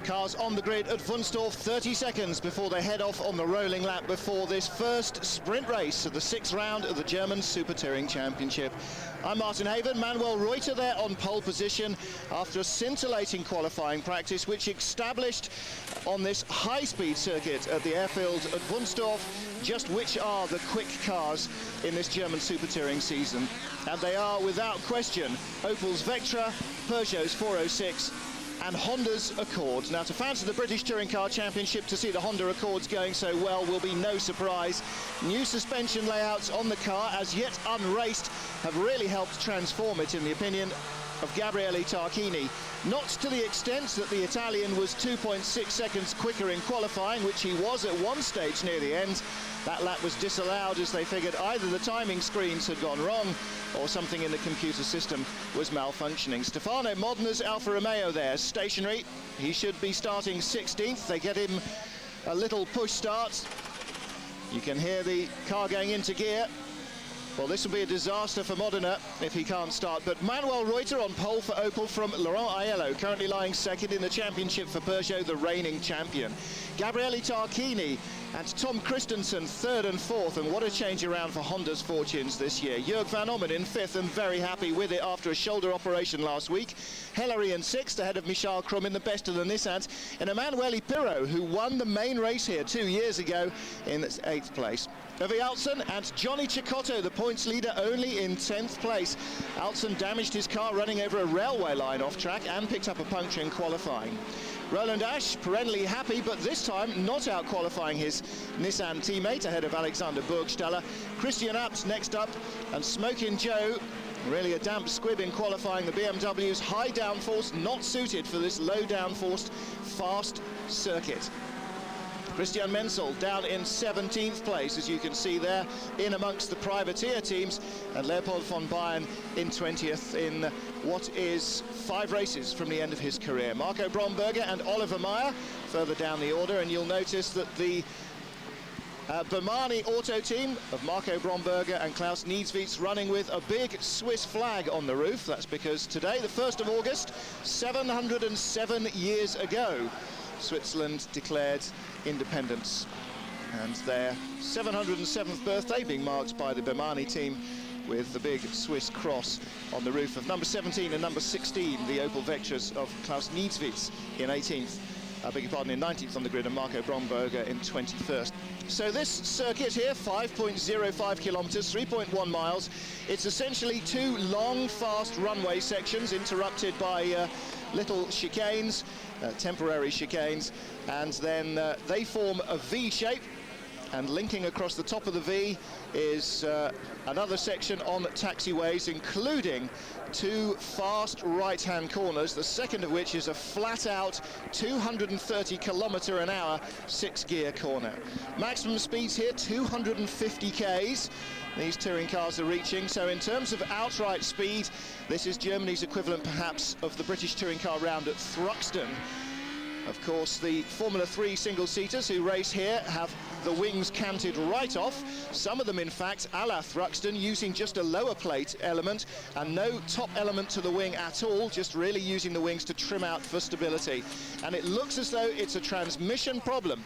Cars on the grid at Wunstorf, 30 seconds before they head off on the rolling lap before this first sprint race of the 6th round of the German Super Touring Championship. I'm Martin Haven. Manuel Reuter there on pole position after a scintillating qualifying practice which established on this high-speed circuit at the airfield at Wunstorf just which are the quick cars in this German Super Touring season. And they are, without question, Opel's Vectra, Peugeot's 406 and Honda's Accord. Now, to fans of the British Touring Car Championship, to see the Honda Accords going so well will be no surprise. New suspension layouts on the car, as yet unraced, have really helped transform it, in the opinion of Gabriele Tarquini. Not to the extent that the Italian was 2.6 seconds quicker in qualifying, which he was at one stage near the end. That lap was disallowed as they figured either the timing screens had gone wrong or something in the computer system was malfunctioning. Stefano Modna's Alfa Romeo there, stationary. He should be starting 16th. They get him a little push start. You can hear the car going into gear. Well, this will be a disaster for Modena if he can't start. But Manuel Reuter on pole for Opel from Laurent Aiello, currently lying second in the championship for Peugeot, the reigning champion. Gabriele Tarquini and Tom Christensen third and fourth, and what a change around for Honda's fortunes this year. Jörg van Ommen in fifth and very happy with it after a shoulder operation last week. Hillary in sixth ahead of Michal Krum in the best of the Nissans, and Emanuele Pirro, who won the main race here 2 years ago, in 8th place. Uwe Altzen and Johnny Cecotto, the points leader, only in 10th place. Altzen damaged his car running over a railway line off track and picked up a puncture in qualifying. Roland Asch, perennially happy, but this time not out-qualifying his Nissan teammate ahead of Alexander Burgstaller. Christian Apps next up, and Smokin' Joe, really a damp squib in qualifying. The BMW's high downforce, not suited for this low downforce, fast circuit. Christian Menzel down in 17th place, as you can see there, in amongst the privateer teams, and Leopold von Bayern in 20th in what is 5 races from the end of his career. Marco Bromberger and Oliver Meyer further down the order, and you'll notice that the Bermani Auto team of Marco Bromberger and Klaus Niedzwietz running with a big Swiss flag on the roof. That's because today, the 1st of August, 707 years ago, Switzerland declared independence, and their 707th birthday being marked by the Bermani team with the big Swiss cross on the roof of number 17 and number 16, the Opel Vectras of Klaus Niedzwietz in 18th, I beg your pardon, in 19th on the grid, and Marco Bromberger in 21st. So this circuit here, 5.05 kilometers, 3.1 miles. It's essentially 2 long, fast runway sections interrupted by little chicanes, temporary chicanes, and then they form a V shape, and linking across the top of the V is another section on taxiways, including 2 fast right-hand corners, the second of which is a flat-out 230 km/h 6-gear corner. Maximum speeds here, 250 k's. These touring cars are reaching, so in terms of outright speed, this is Germany's equivalent perhaps of the British Touring Car Round at Thruxton. Of course, the Formula 3 single-seaters who race here have the wings canted right off, some of them in fact a la Thruxton, using just a lower plate element and no top element to the wing at all, just really using the wings to trim out for stability. And it looks as though it's a transmission problem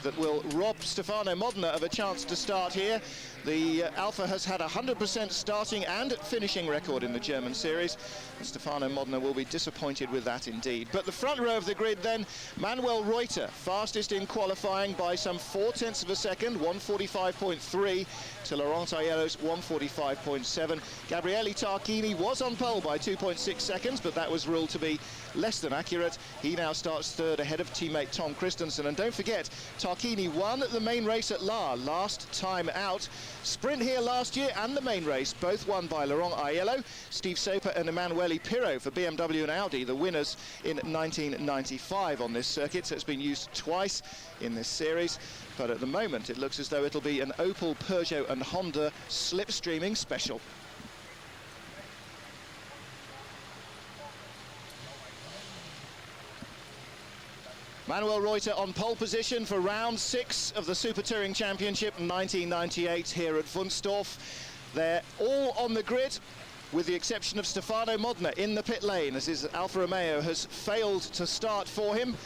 that will rob Stefano Modena of a chance to start here. The Alfa has had 100% starting and finishing record in the German series, and Stefano Modena will be disappointed with that indeed. But the front row of the grid then, Manuel Reuter, fastest in qualifying by some 0.4 of a second, 1:45.3 to Laurent Aiello's 1:45.7. Gabriele Tarquini was on pole by 2.6 seconds, but that was ruled to be less than accurate. He now starts third ahead of teammate Tom Christensen, and don't forget, Tarquini won the main race at La last time out. Sprint here last year and the main race, both won by Laurent Aiello, Steve Soper and Emanuele Pirro for BMW and Audi, the winners in 1995 on this circuit. So it's been used twice in this series, but at the moment it looks as though it'll be an Opel, Peugeot and Honda slipstreaming special. Manuel Reuter on pole position for round 6 of the Super Touring Championship 1998 here at Wunstorf. They're all on the grid, with the exception of Stefano Modena in the pit lane, as his Alfa Romeo has failed to start for him.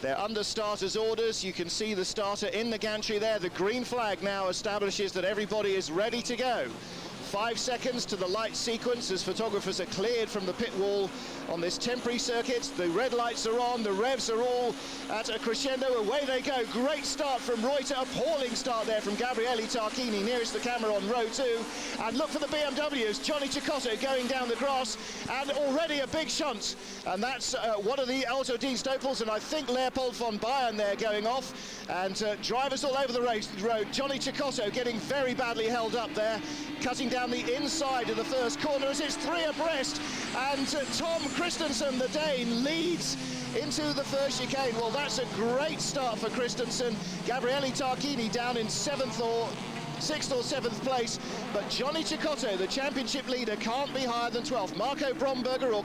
They're under starters' orders. You can see the starter in the gantry there. The green flag now establishes that everybody is ready to go. 5 seconds to the light sequence as photographers are cleared from the pit wall on this temporary circuit. The red lights are on, the revs are all at a crescendo. Away they go. Great start from Reuter, appalling start there from Gabriele Tarquini, nearest the camera on row 2. And look for the BMWs, Johnny Cecotto going down the grass, and already a big shunt. And that's one of the Auto Dienst Opels, and I think Leopold von Bayern there going off. And drivers all over the road. Johnny Cecotto getting very badly held up there, cutting down the inside of the first corner as it's 3 abreast, and Tom Christensen, the Dane, leads into the first chicane. Well, that's a great start for Christensen. Gabriele Tarquini down in 6th or 7th place, but Johnny Cecotto, the championship leader, can't be higher than 12th. Marco Bromberger or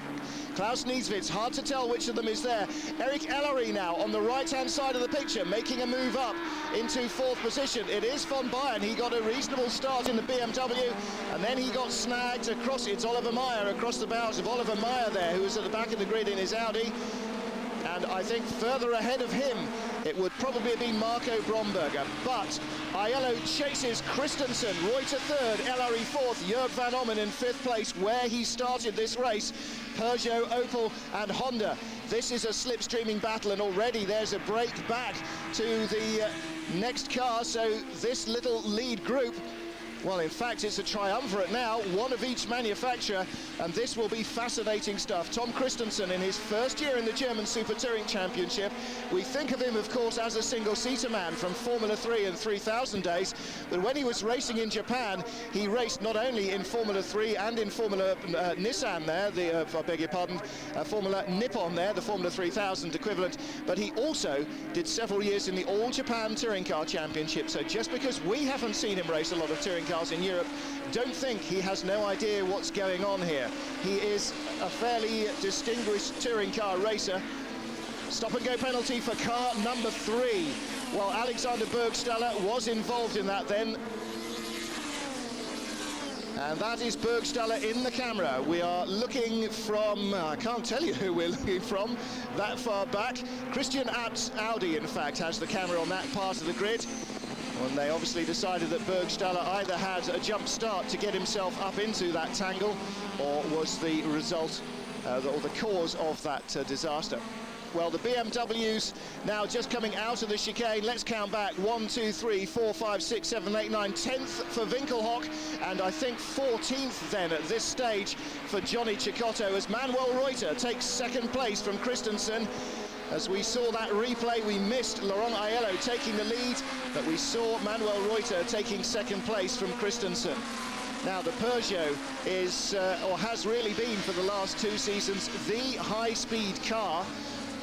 Klaus Nieswitz, hard to tell which of them is there. Eric Ellery now on the right-hand side of the picture, making a move up into 4th position. It is von Bayern. He got a reasonable start in the BMW, and then he got snagged across. It's Oliver Meyer across the bows of Oliver Meyer there, who was at the back of the grid in his Audi. And I think further ahead of him, it would probably be Marco Bromberger. But Aiello chases Christensen, Reuter 3rd, Ellery 4th, Jörg van Ommen in 5th place, where he started this race. Peugeot, Opel and Honda. This is a slipstreaming battle, and already there's a break back to the next car. So this little lead group, well, in fact, it's a triumvirate now, one of each manufacturer, and this will be fascinating stuff. Tom Christensen in his first year in the German Super Touring Championship. We think of him, of course, as a single-seater man from Formula 3 and 3000 days, but when he was racing in Japan, he raced not only in Formula 3 and in Formula Nissan there, I beg your pardon, Formula Nippon there, the Formula 3000 equivalent, but he also did several years in the All-Japan Touring Car Championship. So just because we haven't seen him race a lot of touring cars in Europe, don't think he has no idea what's going on here. He is a fairly distinguished touring car racer. Stop and go penalty for car number 3. Well, Alexander Bergstaller was involved in that then. And that is Bergstaller in the camera. We are looking from, I can't tell you who we're looking from, that far back. Christian Abt's Audi, in fact, has the camera on that part of the grid. And they obviously decided that Bergstaller either had a jump start to get himself up into that tangle, or was the result, or the cause of that disaster. Well, the BMWs now just coming out of the chicane. Let's count back. 1, 2, 3, 4, 5, 6, 7, 8, 9, 10th for Winkelhock, and I think 14th then at this stage for Johnny Cecotto, as Manuel Reuter takes 2nd place from Christensen. As we saw that replay, we missed Laurent Aiello taking the lead, but we saw Manuel Reuter taking 2nd place from Christensen. Now, the Peugeot is, or has really been for the last 2 seasons, the high-speed car,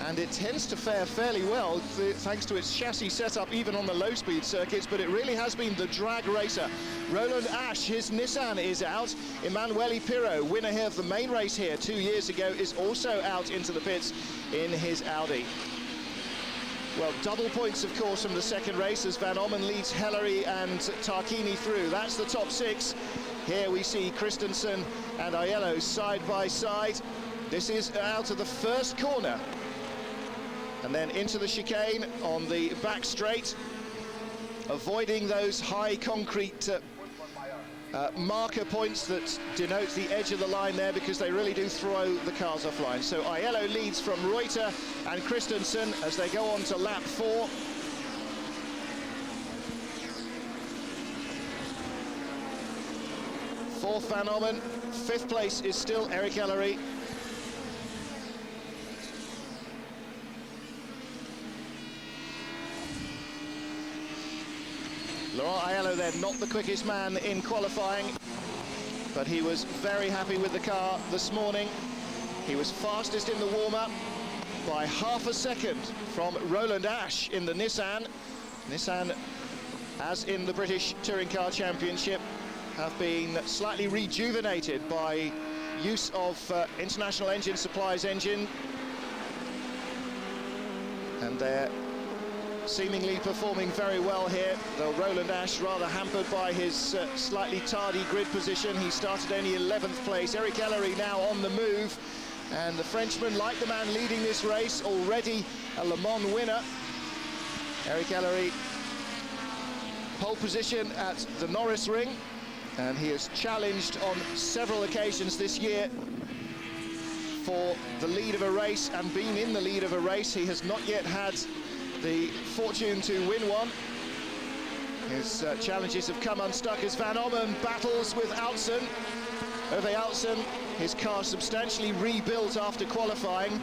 and it tends to fare fairly well thanks to its chassis setup even on the low-speed circuits, but it really has been the drag racer. Roland Asch, his Nissan is out. Emanuele Pirro, winner here of the main race here 2 years ago, is also out into the pits in his Audi. Well, double points, of course, from the 2nd race as Van Ommen leads Hellery and Tarquini through. That's the top 6. Here we see Christensen and Aiello side by side. This is out of the first corner, and then into the chicane on the back straight, avoiding those high concrete marker points that denote the edge of the line there, because they really do throw the cars offline. So Aiello leads from Reuter and Christensen as they go on to lap 4. Fourth Van Ommen, 5th place is still Eric Ellery. Laurent Aiello then, not the quickest man in qualifying, but he was very happy with the car this morning. He was fastest in the warm-up by half a second from Roland Asch in the Nissan. Nissan, as in the British Touring Car Championship, have been slightly rejuvenated by use of International Engine Supply's engine, and they're seemingly performing very well here, though Roland Asch rather hampered by his slightly tardy grid position. He started only 11th place. Eric Ellery now on the move, And the Frenchman, like the man leading this race, already a Le Mans winner. Eric Ellery, pole position at the Norris Ring, and he has challenged on several occasions this year for the lead of a race and been in the lead of a race. He has not yet had the fortune to win one. His challenges have come unstuck as Van Ommen battles with Oudsen. Ove Oudsen, his car substantially rebuilt after qualifying.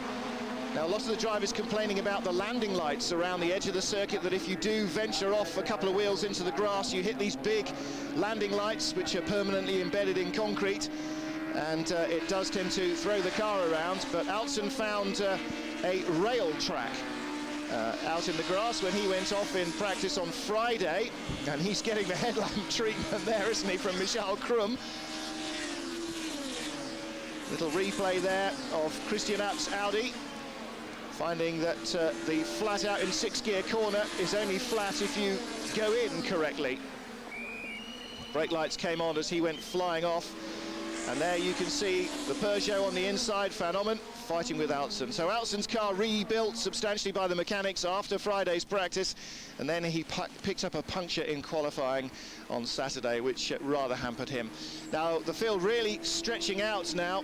Now, a lot of the drivers complaining about the landing lights around the edge of the circuit, that if you do venture off a couple of wheels into the grass, you hit these big landing lights, which are permanently embedded in concrete, and it does tend to throw the car around. But Oudsen found a rail track out in the grass when he went off in practice on Friday, and he's getting the headlamp treatment there, isn't he, from Michael Krum. Little replay there of Christian App's Audi, finding that the flat out in 6-gear corner is only flat if you go in correctly. Brake lights came on as he went flying off, and there you can see the Peugeot on the inside, Van Ommen fighting with Oudsen. So Oudsen's car rebuilt substantially by the mechanics after Friday's practice, and then he picked up a puncture in qualifying on Saturday, which rather hampered him. Now the field really stretching out now.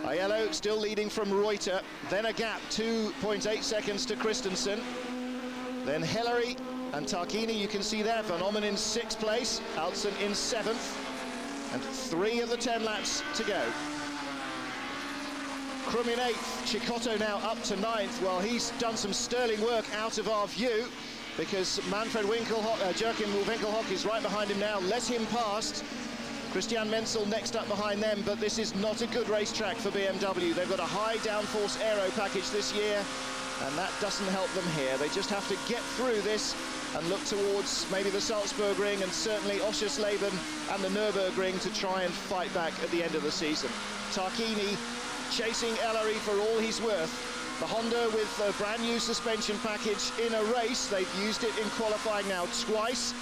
Aiello still leading from Reuter, then a gap, 2.8 seconds to Christensen. Then Hillary and Tarquini, you can see there, Van Ommen in 6th place, Oudsen in 7th, and 3 of the 10 laps to go. Krum in 8th, Cecotto now up to 9th. Well, he's done some sterling work out of our view, because Manfred Winkelhock, Joachim Winkelhock is right behind him now, let him past. Christian Menzel next up behind them, but this is not a good racetrack for BMW. They've got a high downforce aero package this year, and that doesn't help them here. They just have to get through this and look towards maybe the Salzburg Ring and certainly Oschersleben and the Nürburgring to try and fight back at the end of the season. Tarquini chasing Ellery for all he's worth. The Honda with a brand new suspension package in a race. They've used it in qualifying now twice,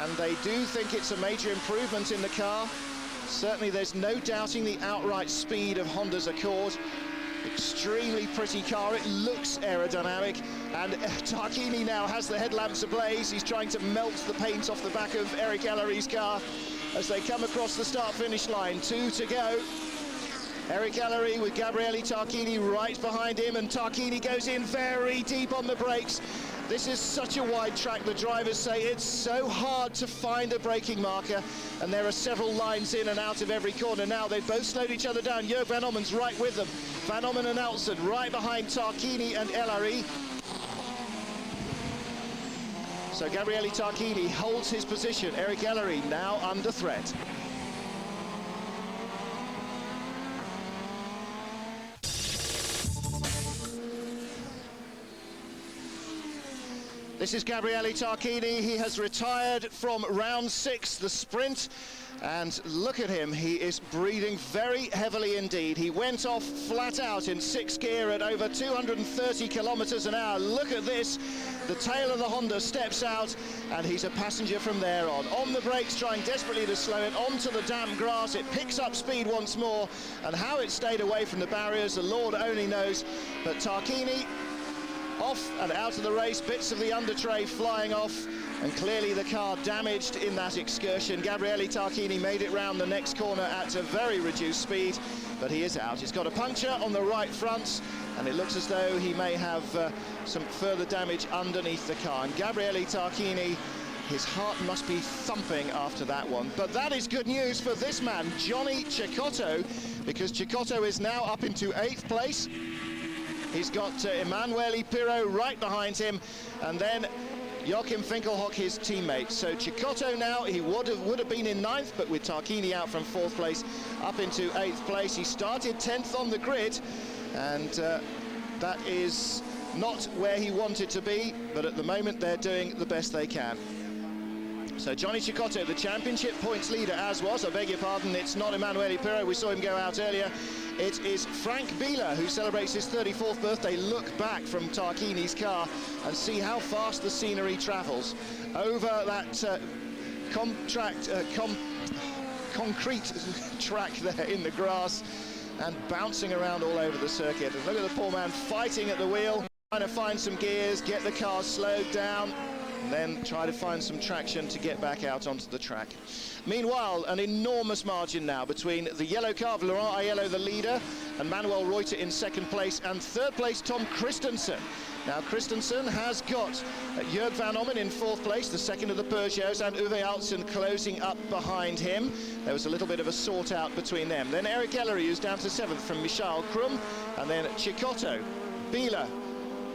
and they do think it's a major improvement in the car. Certainly there's no doubting the outright speed of Honda's Accord. Extremely pretty car, it looks aerodynamic, and Tarquini now has the headlamps ablaze. He's trying to melt the paint off the back of Eric Ellery's car as they come across the start-finish line. 2 to go. Eric Ellery with Gabriele Tarquini right behind him, and Tarquini goes in very deep on the brakes. This is such a wide track, the drivers say it's so hard to find a braking marker, and there are several lines in and out of every corner. Now they've both slowed each other down. Jörg Van Ommen's right with them. Van Ommen and Oudsen right behind Tarquini and Ellery. So Gabriele Tarquini holds his position. Eric Ellery now under threat. This is Gabriele Tarquini. He has retired from round 6, the sprint, and look at him. He is breathing very heavily indeed. He went off flat out in 6th gear at over 230 kilometers an hour. Look at this. The tail of the Honda steps out, and he's a passenger from there on. On the brakes, trying desperately to slow it onto the damp grass. It picks up speed once more, and how it stayed away from the barriers, the Lord only knows. But Tarquini off and out of the race, bits of the under tray flying off, and clearly the car damaged in that excursion. Gabriele Tarquini made it round the next corner at a very reduced speed, but he is out. He's got a puncture on the right front, and it looks as though he may have some further damage underneath the car. And Gabriele Tarquini, his heart must be thumping after that one. But that is good news for this man, Johnny Cecotto, because Cecotto is now up into 8th place. He's got Emanuele Pirro right behind him, and then Joachim Finkelhock, his teammate. So Cecotto now, he would have been in 9th, but with Tarquini out from 4th place, up into 8th place. He started 10th on the grid, and that is not where he wanted to be, but at the moment they're doing the best they can. So Johnny Cecotto, the championship points leader, as was, I beg your pardon, it's not Emanuele Pirro, we saw him go out earlier. It is Frank Bieler, who celebrates his 34th birthday. Look back from Tarquini's car and see how fast the scenery travels over that concrete track there in the grass. and bouncing around all over the circuit. And look at the poor man fighting at the wheel, trying to find some gears, get the car slowed down, and then try to find some traction to get back out onto the track. Meanwhile, an enormous margin now between the yellow car, Laurent Aiello, the leader, and Manuel Reuter in second place, and third place, Tom Christensen. Now, Christensen has got Jörg van Ommen in fourth place, the second of the Peugeots, and Uwe Altzen closing up behind him. There was a little bit of a sort out between them. Then Eric Ellery, who's down to seventh from Michael Krum, and then Cecotto, Biela,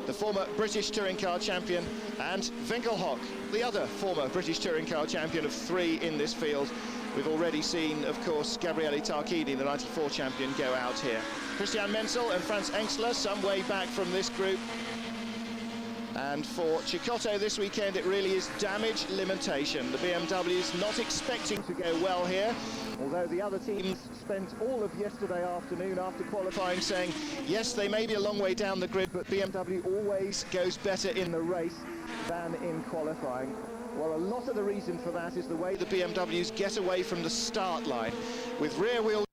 the former British touring car champion, and Winkelhock, the other former British touring car champion of three in this field. We've already seen, of course, Gabriele Tarquini, the 94 champion, go out here. Christian Menzel and Franz Engstler some way back from this group. And for Cecotto this weekend, it really is damage limitation. The BMW's not expecting to go well here, although the other teams spent all of yesterday afternoon after qualifying saying, yes, they may be a long way down the grid, but BMW always goes better in the race than in qualifying. Well, a lot of the reason for that is the way the BMWs get away from the start line, with rear wheel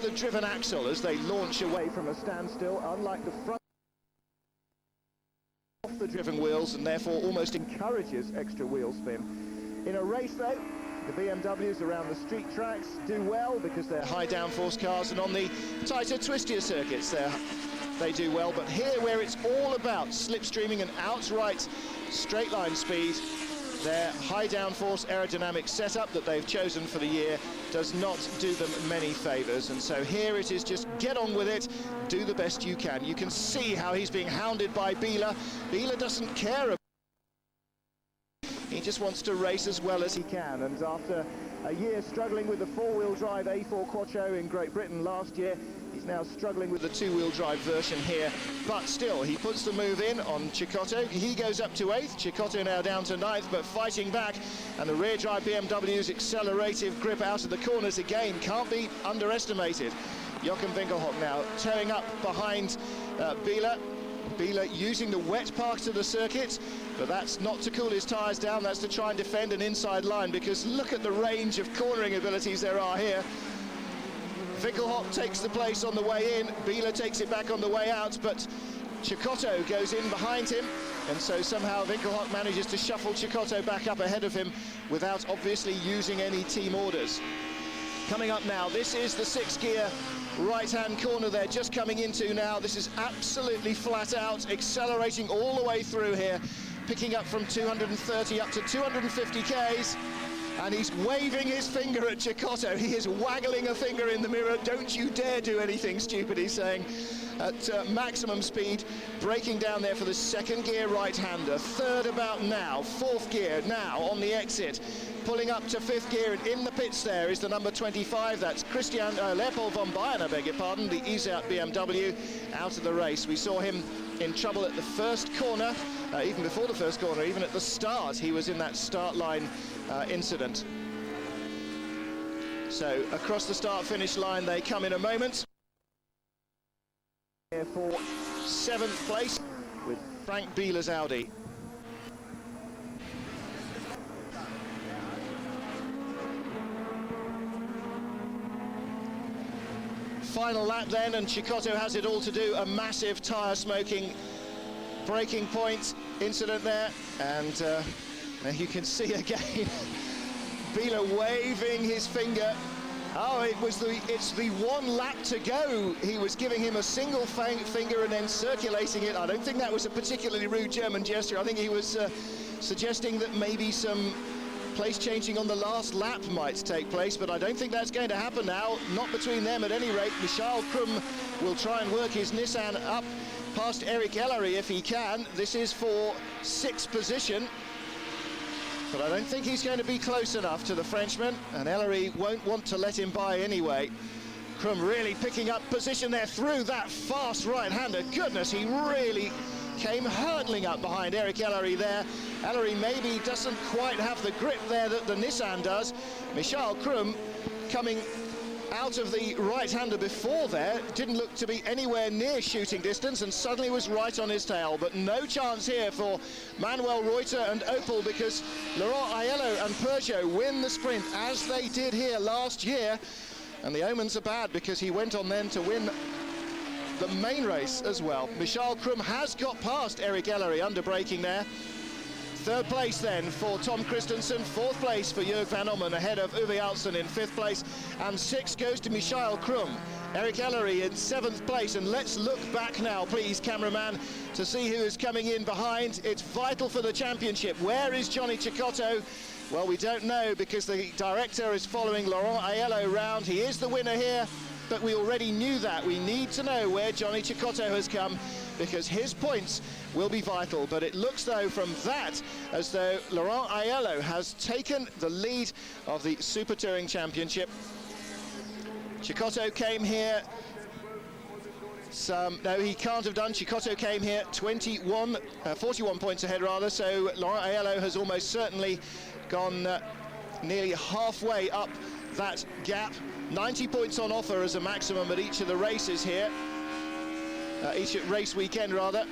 the driven axle as they launch away from a standstill, unlike the front off the driven wheels, and therefore almost encourages extra wheel spin. In a race though, the BMWs around the street tracks do well because they're high downforce cars, and on the tighter, twistier circuits they do well. But here, where it's all about slipstreaming and outright straight line speed, their high downforce aerodynamic setup that they've chosen for the year does not do them many favours. And so here it is, just get on with it, do the best you can. You can see how he's being hounded by Biela. Biela doesn't care. He just wants to race as well as he can. And after a year struggling with the four-wheel drive A4 Quattro in Great Britain last year, he's now struggling with the two-wheel drive version here. But still, he puts the move in on Cecotto. He goes up to 8th. Cecotto now down to 9th, but fighting back. And the rear drive BMW's accelerative grip out of the corners again can't be underestimated. Jochen Winkelhock now towing up behind Biela. Biela using the wet part of the circuit, but that's not to cool his tyres down, that's to try and defend an inside line, because look at the range of cornering abilities there are here. Winkelhock takes the place on the way in, Biela takes it back on the way out, but Cecotto goes in behind him, and so somehow Winkelhock manages to shuffle Cecotto back up ahead of him without obviously using any team orders. Coming up now, this is the 6th gear right-hand corner they're just coming into now. This is absolutely flat out, accelerating all the way through here, picking up from 230 up to 250 Ks. And he's waving his finger at Cecotto. He is waggling a finger in the mirror. Don't you dare do anything stupid, he's saying. At maximum speed, braking down there for the 2nd gear right-hander. 3rd about now, 4th gear now on the exit. Pulling up to 5th gear, and in the pits there is the number 25. That's Leopold von Bayern, I beg your pardon, the Isert BMW, out of the race. We saw him in trouble at the first corner, even before the first corner, even at the start, he was in that start line incident. So across the start-finish line they come in a moment. Here for 7th place with Frank Biela's Audi. Final lap then, and Cecotto has it all to do. A massive tyre smoking braking point incident there, and you can see again Biela waving his finger. Oh, it's the 1 lap to go. He was giving him a single finger and then circulating it. I don't think that was a particularly rude German gesture. I think he was suggesting that maybe some place changing on the last lap might take place, but I don't think that's going to happen now, not between them at any rate. Michael Krum will try and work his Nissan up past Eric Ellery if he can. This is for 6th position, but I don't think he's going to be close enough to the Frenchman, and Ellery won't want to let him by anyway. Krum really picking up position there through that fast right-hander. Goodness, he really came hurtling up behind Eric Ellery there. Ellery maybe doesn't quite have the grip there that the Nissan does. Michael Krum coming out of the right-hander before there, didn't look to be anywhere near shooting distance, and suddenly was right on his tail. But no chance here for Manuel Reuter and Opel, because Laurent Aiello and Peugeot win the sprint, as they did here last year. And the omens are bad, because he went on then to win the main race as well. Michael Krum has got past Eric Ellery under braking there. Third place then for Tom Christensen, fourth place for Jörg van Ommen ahead of Uwe Alsen in fifth place, and sixth goes to Michael Krum. Eric Ellery in seventh place, and let's look back now, please, cameraman, to see who is coming in behind. It's vital for the championship. Where is Johnny Cecotto? Well, we don't know, because the director is following Laurent Aiello round. He is the winner here, but we already knew that. We need to know where Johnny Cecotto has come, because his points will be vital. But it looks, though, from that as though Laurent Aiello has taken the lead of the Super Touring Championship. Cecotto came here no, he can't have done. Cecotto came here 41 points ahead, rather, so Laurent Aiello has almost certainly gone nearly halfway up that gap. 90 points on offer as a maximum at each of the races here, each race weekend rather.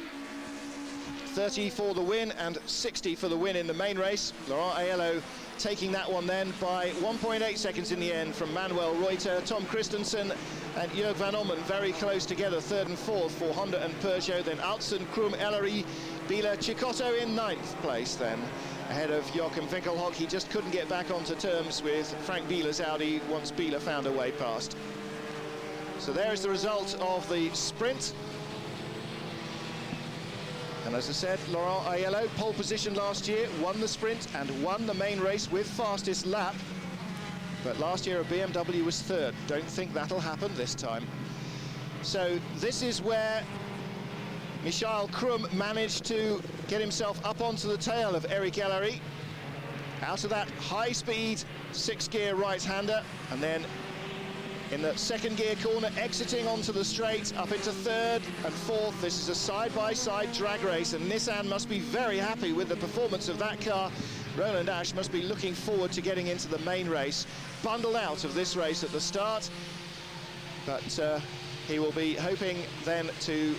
30 for the win and 60 for the win in the main race. Laurent Aiello taking that one then by 1.8 seconds in the end from Manuel Reuter. Tom Christensen and Jörg van Ommen very close together, third and fourth for Honda and Peugeot. Then Alsen, Krum, Ellery, Biela, Cecotto in ninth place then, ahead of Joachim Winkelhock. He just couldn't get back onto terms with Frank Biela's Audi once Biela found a way past. So there is the result of the sprint. And as I said, Laurent Aiello, pole position last year, won the sprint and won the main race with fastest lap. But last year a BMW was third. Don't think that'll happen this time. So this is where Michael Krum managed to get himself up onto the tail of Eric Ellery. Out of that high-speed six-gear right-hander, and then in the second gear corner, exiting onto the straight, up into third and fourth. This is a side-by-side drag race, and Nissan must be very happy with the performance of that car. Roland Asch must be looking forward to getting into the main race. Bundled out of this race at the start, but he will be hoping then to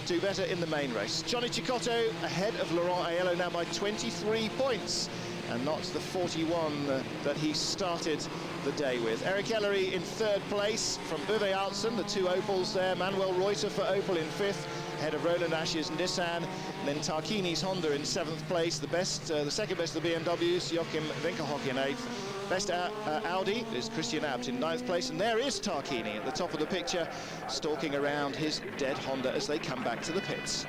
do better in the main race. Johnny Cecotto ahead of Laurent Aiello now by 23 points, and not the 41 that he started the day with. Eric Ellery in third place from Uwe Alsen, the two Opels there. Manuel Reuter for Opel in fifth, ahead of Roland Asch's Nissan. And then Tarquini's Honda in seventh place. The second best of the BMWs, Joachim Winkelhock in eighth. Best Audi is Christian Abt in ninth place, and there is Tarquini at the top of the picture, stalking around his dead Honda as they come back to the pits.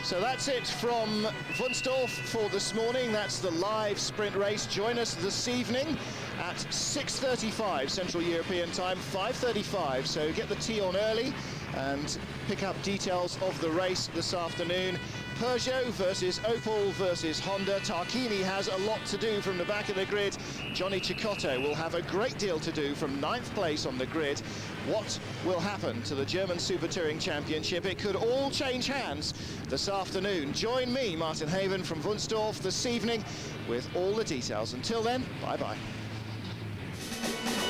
So that's it from Wunstorf for this morning. That's the live sprint race. Join us this evening at 6:35 Central European time, 5:35. So get the tea on early and pick up details of the race this afternoon. Peugeot versus Opel versus Honda. Tarquini has a lot to do from the back of the grid. Johnny Cecotto will have a great deal to do from ninth place on the grid. What will happen to the German Super Touring Championship? It could all change hands this afternoon. Join me, Martin Haven, from Wunstorf this evening with all the details. Until then, bye-bye.